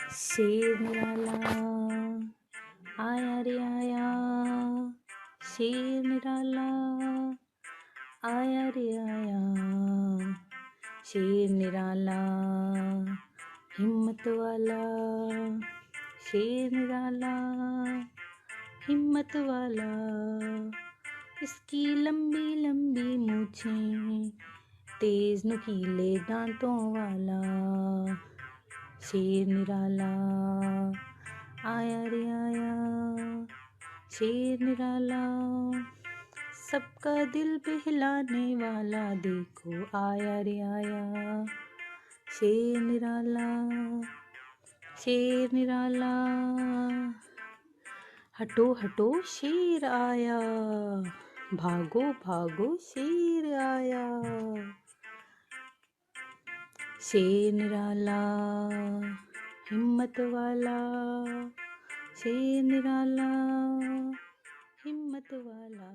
शेर निराला आया रे आया, शेर निराला आया रे आया, शेर निराला हिम्मत वाला, शेर निराला हिम्मत वाला, इसकी लंबी लंबी मूछें, तेज नुकीले दांतों वाला, शेर निराला आया रे आया, शेर निराला सबका दिल बहलाने वाला, देखो आया रे आया, शेर निराला, शेर निराला, हटो हटो शेर आया, भागो भागो शेर आया, शेर निराला हिम्मत वाला, शेर निराला हिम्मत वाला।